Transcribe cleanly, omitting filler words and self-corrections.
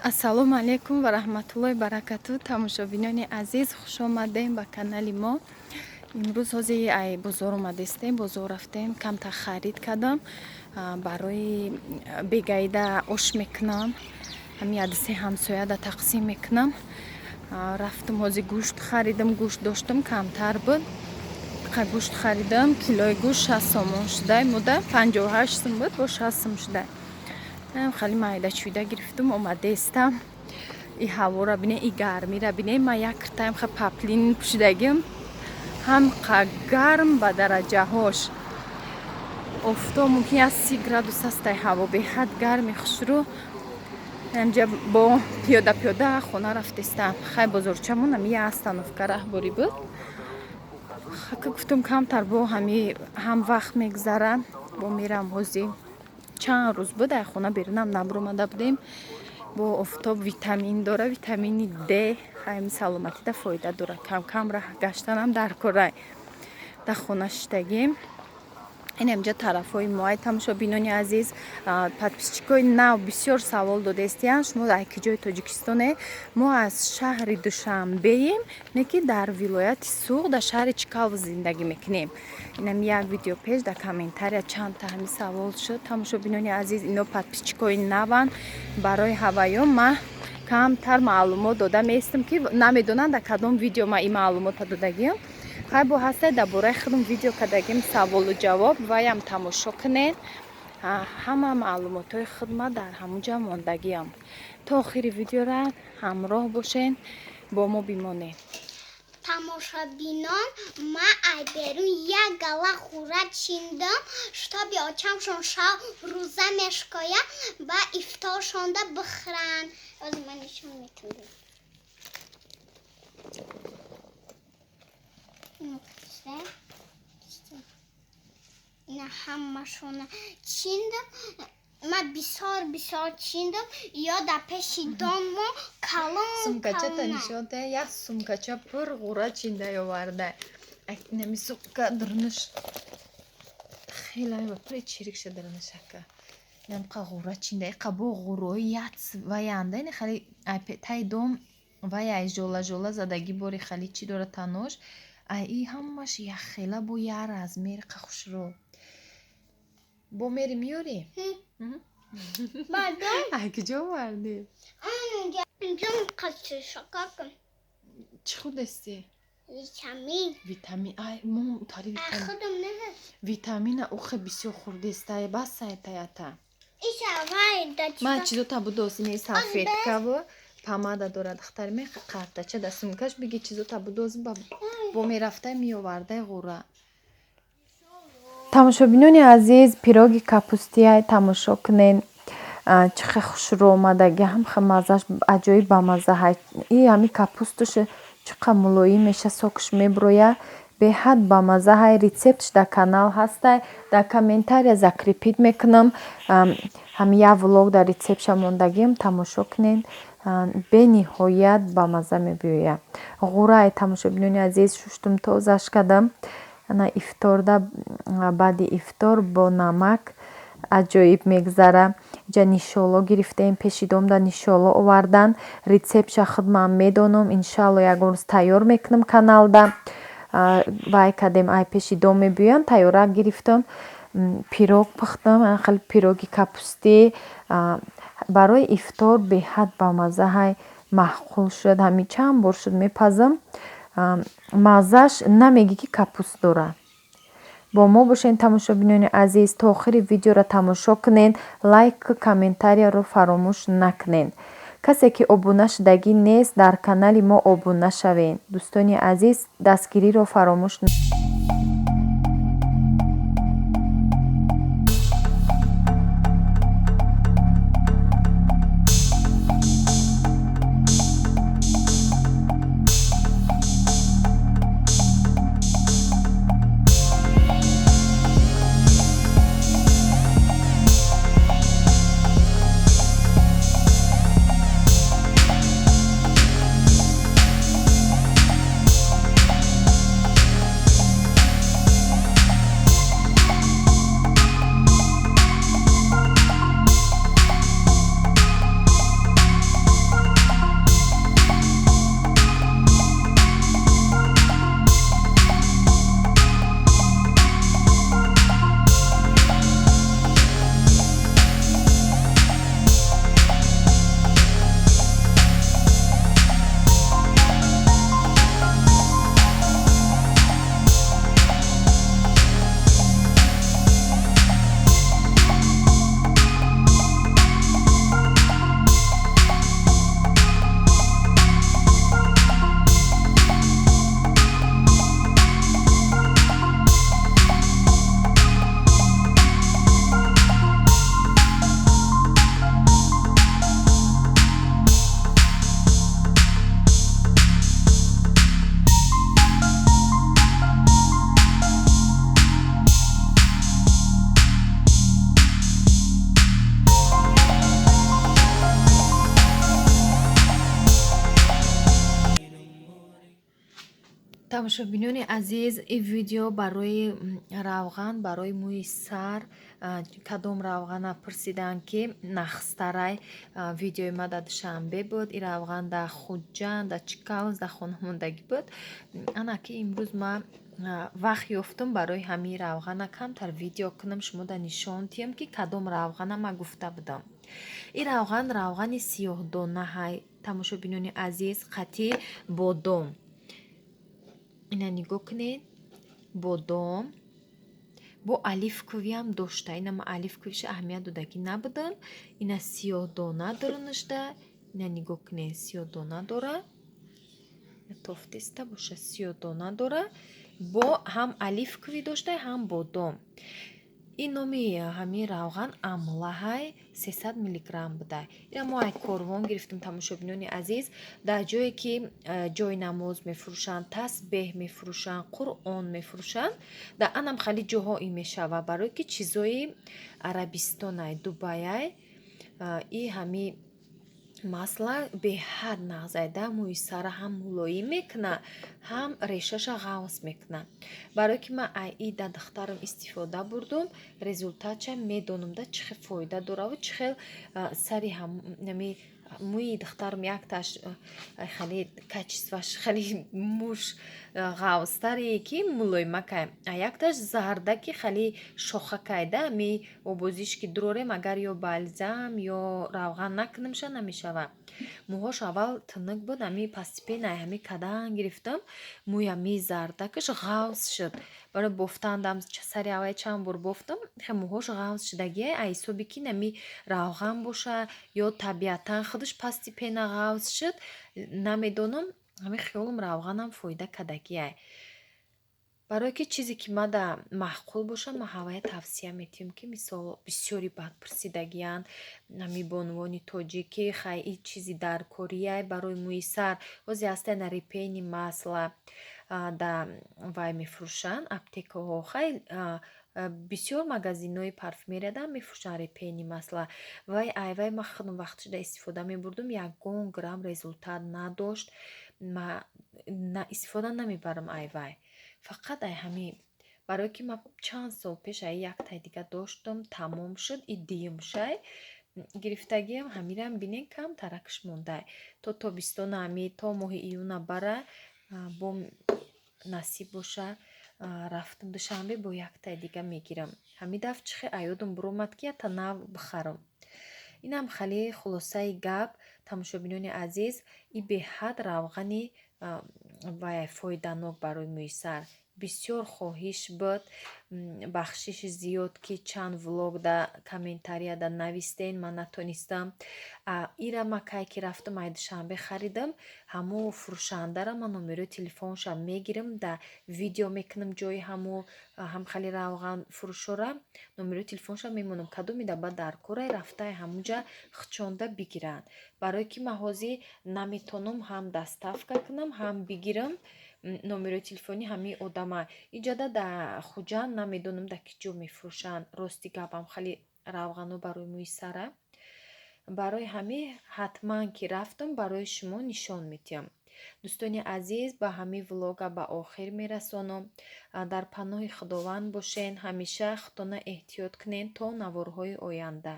ассалому алайкум ва раҳматуллоҳи баракату. Тамошобинони азиз, хуш омадем ба канали мо. имрӯз ҳозир ай бозор омадестем. Бозор рафтем, камта харид кардам. Барои бегаида ош мекунам. ҳами адаси ҳамсояда тақсим мекунам. Рафтам ҳозир гӯшт харидам. Гӯшт доштам, камтар буд. Гӯшт харидам. Килои гӯшт 60 сомон шуда. Муда 58 сом буд, бо 60 сом шуда. خالی майда чуйда гирифтам, омадестам. И ҳавора бине, и гармира бине. Ма як тайм ха паплин пушидагим. ҳамқа гарм ба дараҷаҳош. Офтоб мумкин аст 30 градус ҳастай ҳаво. Беҳад гарми хушрӯ. ҳамҷа бо пиёда хона рафтестам. Хай бозорчамон ҳами остановка раҳборӣ буд. Хака гуфтам камтар бо ҳами ҳам вақт мегзара. Бо мерам ҳозир чанд рӯз буд ай хона берунам набуромада будем. Бо офтоб витамин дора, витамини Д хайми саломатида фоида дора. Кам рах гаштанам дар корай да хона шиштагим. ин амҷа тарафҳои мо. Ай тамошобинони азиз, подписчикои нав бисёр савол додестиян шумо дар ки ҷои Тоҷикистоне. Мо аз шаҳри Душанбеем, неки дар вилояти Суғ дар шаҳри Чкалов зиндагӣ мекунем. Инам як видео пеш дар комментария чандта ҳами савол шуд. Тамошобинони азиз, ино подписчикои наван. Барои ҳаваён ма камтар маълумот дода меистам ки намедонанд дар кадом видео ма ин маълумота додагим. хай бо ҳастай дар бораи худам видео кардагим саволу ҷавоб ваям тамошо кунед. ҳама маълумотҳои худма дар ҳамунҷа мондагиам. то охири видеора ҳамроҳ бошен, бо мо бимонед. Тамошобинон, ма ай берун як гала хӯра чиндам, штоби очамшон шав рӯза мешкоя ба ифторшонда бихӯран. ҳозир ман нишон метавонам. ина ҳамашона чиндам. ма бисёр чиндам. ё дар пеши домо калон сумкачата нишон да, як сумкача пур ғура чинда оварда. Нами сумка дурнуш хела ба пури чирик шадарнуш ака. Намқа ғура чинда иқа бо ғурои яц ваянда. Ин хали тай дом ваяй жола задаги бори хали чи дора танош. ай и ҳамаш як хела бо як размер иқа хушро. бо мери миёри? ай куҷо варди? инҷо қачи шакаркам. чӣ худести? витамин. Ай мо тари худам незад. витамина ухе бисёр хурдестай басайтаята. иша ма чизота будоси не салфетка во помада дора духтари ме қартача да сумкаш биги чизота будози бо мерафтай миовардай ғура. тамошобинони азиз, пироги капустияй тамошо кунен. чӣ хел хушрӯ омадаги, ҳам хел маззаш аҷоиб бамазза ҳай. И ҳами капустуш чӣ қадр мулоим меша, сокуш меброя. беҳад бамазза ҳай. рецептш дар канал ҳастай. дар комментария закрепит мекунам. ҳами як влог дар рецептша мондагиам, тамошо кунен. бениҳоят бамазза мебиёя. ғураи тамошобинони азиз, шуштум тозаш кардам. ана ифторда, баъди ифтор бо намак аҷоиб мегзара. ҷа нишоло гирифтаем, пеши дом да нишоло овардан. рецептша худман медонам. иншалло ягон рӯз тайёр мекунам каналда. вай кардем, ай пеши дом мебиёям, тайёрак гирифтам. пирог пухтам, хеле пироги капустӣ барои ифтор беҳад бамазза ҳай. маъқул шуд. ҳами чанд бор шуд мепазам. маззаш намеги ки капуст дора. бо мо бошен тамошобинони азиз. то охири видеора тамошо кунен. лайк, комментарияро фаромӯш накунен. касе ки обуна шудагӣ нест, дар канали мо обуна шавен. дӯстони азиз, дастгириро фаромӯш тамошобинони азиз, ин видео барои равған, барои мӯи сар, кадом равғана пурсиданд ки нахстарай. Видеои ма да душанбе буд. Ин равған да хуҷҷан, да чикалз, да хонамондагӣ буд. Ана ки имрӯз ма вақт ёфтум барои ҳамин равғана камтар видео кунам, шумо да нишон диҳам ки кадом равғана ма гуфта будам. Ин равған равғани сиёҳдона ҳай. Тамошобинони азиз, қатъи бодом. Ина нигоҳ кунед, бодом бо оливковиам дошта. Ина ма оливковиш аҳамият додагӣ набудам. Ина сиёҳдона дора нушта. Ина нигоҳ кунед, сиёҳдона дора. Тофтиста боша, сиёҳдона дора. Бо ҳам оливкови дошта, ҳам бодом. ин номи ҳамин равған амла ҳай 300 миллиграмм буда. ина мо ай корвон гирифтем тамошобинони азиз. Дар ҷое ки ҷойнамоз мефурӯшанд, тасбеҳ мефурӯшанд, қуръон мефурӯшанд, дар анам хали ҷоҳо ин мешава барое ки чизои арабистонай, дубайай, и ҳамин масла беҳад нағзайда мӯи сара ҳам мулоим мекуна, ҳам решаша ғафз мекуна. Барое ки ман и да духтарам истифода бурдум, результатша медонам да чӣ хел фоида дораву чӣ хел сари мӯи духтарам якташ хеле качестваш хеле муш ғафзтарие ки мулоимакай, а якташ зарда ки хеле шохакайда ми обозиш ки дурорем агар ё бальзам ё равған накунамша намешава. Мӯҳош аввал тунук буд, ами постепенно ҳами кадан гирифтам, мӯи ами зардакаш ғафз шуд. Барои бофтандам сари аввал чанд бор бофтам, хе мӯҳош ғафз шудагиай, а ҳисоби ки нами равған боша ё табиатан худаш постепенно ғафз шуд, намедонам, ҳами хиёлам равғанам фоида кардагиай. Барое ки чизе ки мада маъқул боша, ма ҳавая тавсия метиҳам ки мисол бисёри бад пурсидагиянд, ҳами бонувони тоҷикӣ, хай ин чизи даркорияй барои мӯи сар, бозе ҳастанд репейни масла да вай мефурӯшанд, аптекаҳо хай бисёр магазинҳои парфюмерияда мефурӯшанд репейни масла. Вай айвай ма худам вақташда истифода мебурдам, ягон грамм результат надошт. Ма истифода намебарам айвай. Фақат ай ҳамин барое ки ман чанд сол пеш ай яктай дига доштам, тамом шуд, и дуюмшай гирифтагиам ҳамирам бинен камтаракш мондай. То тобистона ҳами то моҳи июна бара бо насиб боша рафтам душанбе бо яктай дига мегирам. Ҳамин дафъ чӣ хел аёдам буромад ки ята нав бихарам. инам хали хулосаи гап тамошобинони азиз, и беҳад равғани вай фоиданок барои мӯи сар. Бисёр хоҳиш буд, бахшиши зиёд ки чанд влог да комментария да навистен, ман натонистам. Ира ма кай ки рафтам ай душанбе харидам, ҳамо фурӯшандара ман номерои телефонша мегирам, да видео мекунам ҷои ҳамо ҳам хали равған фурӯшора, номерои телефонша мемонам, кадоми да ба даркорай рафтаи ҳамуҷа хичонда бигиранд. Барое ки ман ҳозир наметонам ҳам доставка кунам, ҳам бигирам номерои телефони ҳамин одама. Иҷода да хуҷанд намедонам да ки ҷо мефурӯшанд. Рости гапам хали равғану барои мӯи сара. Барои ҳамин ҳатман ки рафтам барои шумо нишон медиҳам. дӯстони азиз, ба ҳамин влога ба охир мерасонам. Дар паноҳи худованд бошен, ҳамеша худтона эҳтиёт кунед то наворҳои оянда.